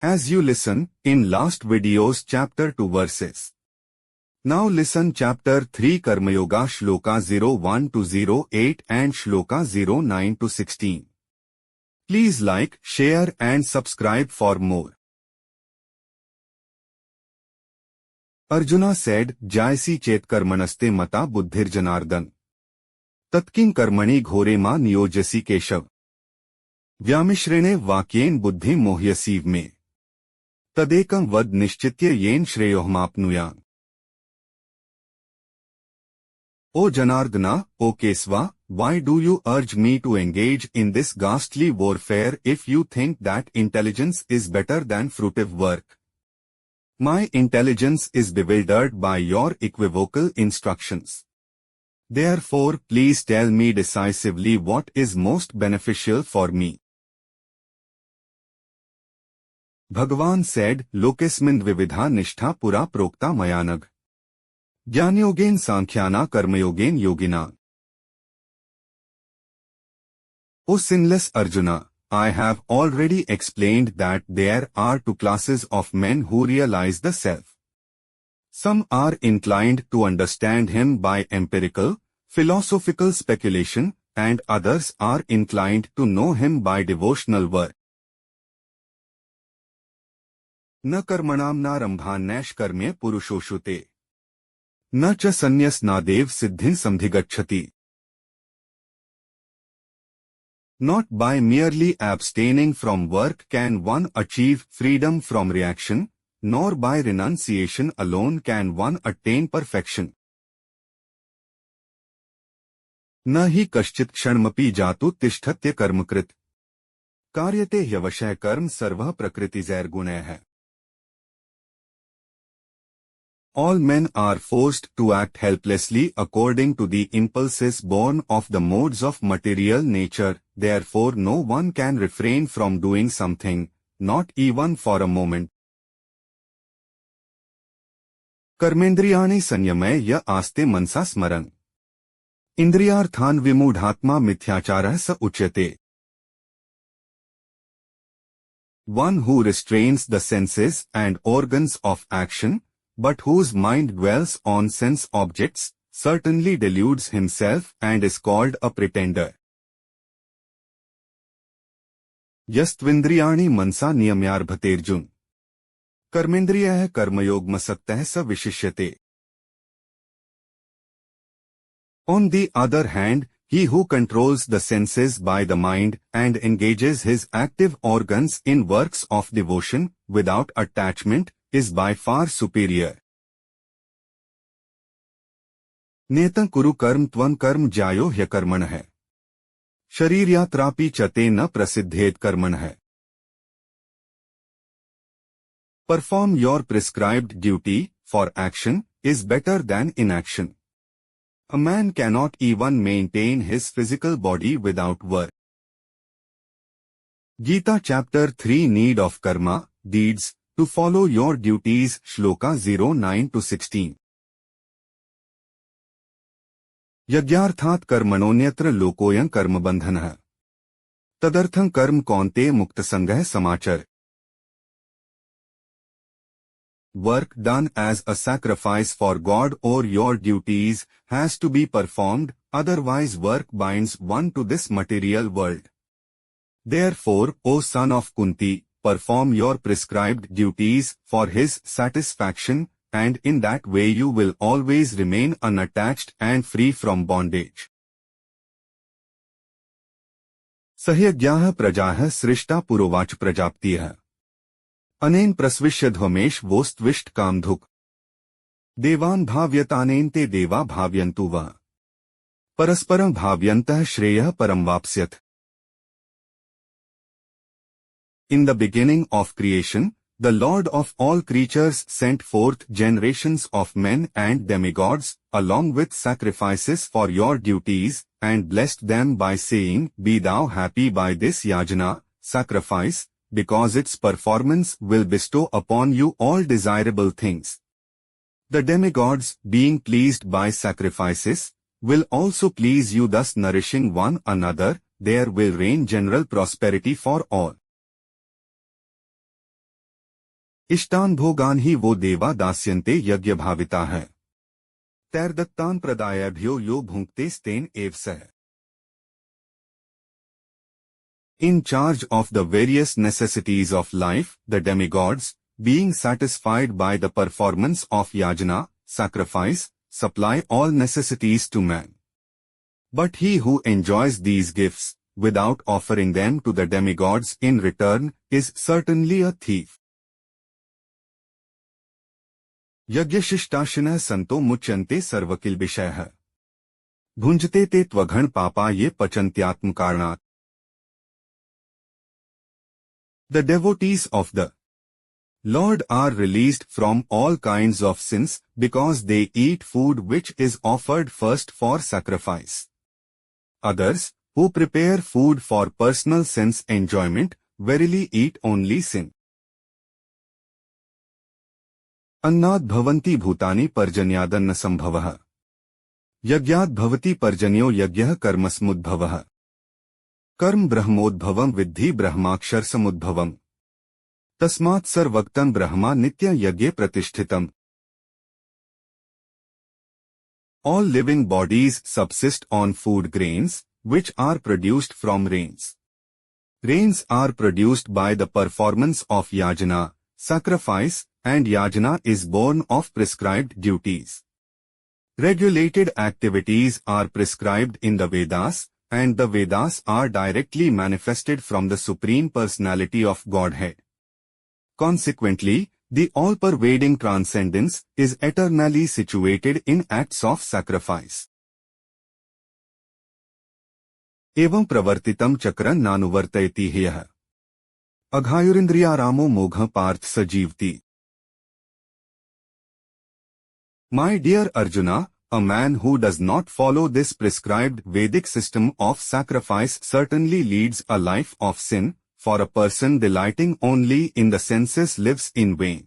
as you listen in last video's chapter 2 verses. Now listen chapter 3 Karma Yoga Shloka 01 to 08 and Shloka 09 to 16. Please like, share and subscribe for more. Arjuna said, Jaisi chet karmanaste mata buddhir janardan. Tatkin karmani ghore ma niyojasi keshav. Vyamishrene vakyen buddhi mohyasiv me. Tadekam vad nishchitya yen shreyohmapnuyan. O Janardana, O Kesva, why do you urge me to engage in this ghastly warfare if you think that intelligence is better than fruitive work? My intelligence is bewildered by your equivocal instructions. Therefore, please tell me decisively what is most beneficial for me. Bhagavan said, Lokesmin vividha nishtha pura prokta mayanag. Jnanyogen Sankhyana Karmayogen Yogina. O sinless Arjuna, I have already explained that there are two classes of men who realize the self. Some are inclined to understand him by empirical, philosophical speculation, and others are inclined to know him by devotional work. न कर्मणाम्नारम्भान्नैष कर्मे पुरुषोषुते न च संन्यसनादेव सिद्धिं समधिगच्छति. Not by merely abstaining from work can one achieve freedom from reaction, nor by renunciation alone can one attain perfection. न हि कश्चित् क्षणमपि जातु तिष्ठत्य कर्मकृत्. कार्यते ह्यवशः कर्म सर्वः प्रकृतिजैर्गुणैः. All men are forced to act helplessly according to the impulses born of the modes of material nature, therefore no one can refrain from doing something, not even for a moment. Karmendriyani sanyamay ya aste mansa smaran. Indriyarthan vimudhatma mithyacharah sa uchyate. One who restrains the senses and organs of action, but whose mind dwells on sense objects, certainly deludes himself and is called a pretender. Yastvindriyani mansa niyamyarbhaterjun. Karmendriyah karmayogmasaktah sa vishishyate. On the other hand, he who controls the senses by the mind and engages his active organs in works of devotion without attachment is by far superior. Netan kuru karm tvam karm jayo hyakarmanah. Shariryatrapi chate na prasiddhet karmanah. Perform your prescribed duty, for action is better than inaction. A man cannot even maintain his physical body without work. Gita Chapter 3 Need of Karma, Deeds, to follow your duties Shloka 09 to 16. Yagyarthat karmanonyatra lokoyan karmabandhanah. Tadartham karm kaunte muktasangah samachar. Work done as a sacrifice for God or your duties has to be performed, otherwise work binds one to this material world. Therefore, O son of Kunti, perform your prescribed duties for his satisfaction, and in that way you will always remain unattached and free from bondage. Sahyagyaha prajaha srishta purovach prajaptiyah. Anen prasvishyadhvamesh vostvisht kamdhuk. Devan bhavyatanente deva bhavyantuva. Parasparam bhavyantah shreyah paramvapsyat. In the beginning of creation, the Lord of all creatures sent forth generations of men and demigods, along with sacrifices for your duties, and blessed them by saying, Be thou happy by this yajna, sacrifice, because its performance will bestow upon you all desirable things. The demigods, being pleased by sacrifices, will also please you, thus nourishing one another, there will reign general prosperity for all. इष्टान भोगान ही वो देवा दास्यन्ते यज्ञ भाविता है। तैर्दत्तान प्रदायभ्यो यो भुंक्ते स्तेन एव सह। In charge of the various necessities of life, the demigods, being satisfied by the performance of yajna, sacrifice, supply all necessities to man. But he who enjoys these gifts, without offering them to the demigods in return, is certainly a thief. यज्ञशिष्टाशिनः संतो मुच्यन्ते सर्वकिल्बिषयः। भुञ्जते ते त्वघ्न पापा ये पचन्त्यात्मकारणात्। The devotees of the Lord are released from all kinds of sins because they eat food which is offered first for sacrifice. Others, who prepare food for personal sense enjoyment, verily eat only sin. अन्नाद् भवन्ति भूतानि पर्जन्यादन्न संभवः। यज्ञाद् भवति पर्जन्यो यज्ञः कर्मसमुद्भवः। कर्म ब्रह्मोद्भवं विद्धि ब्रह्माक्षर समुद्भवम्। तस्मात् सर्वक्तं ब्रह्मा नित्य यज्ञे प्रतिष्ठितम्। All living bodies subsist on food grains, which are produced from rains. Rains are produced by the performance of yajna, sacrifice, and yajna is born of prescribed duties. Regulated activities are prescribed in the Vedas, and the Vedas are directly manifested from the Supreme Personality of Godhead. Consequently, the all-pervading transcendence is eternally situated in acts of sacrifice. एवं प्रवर्तितं चक्रं नानुवर्तयति ह्यः। अघायुरिन्द्रियारामो मोघः पार्थ स जीवति। My dear Arjuna, a man who does not follow this prescribed Vedic system of sacrifice certainly leads a life of sin, for a person delighting only in the senses lives in vain.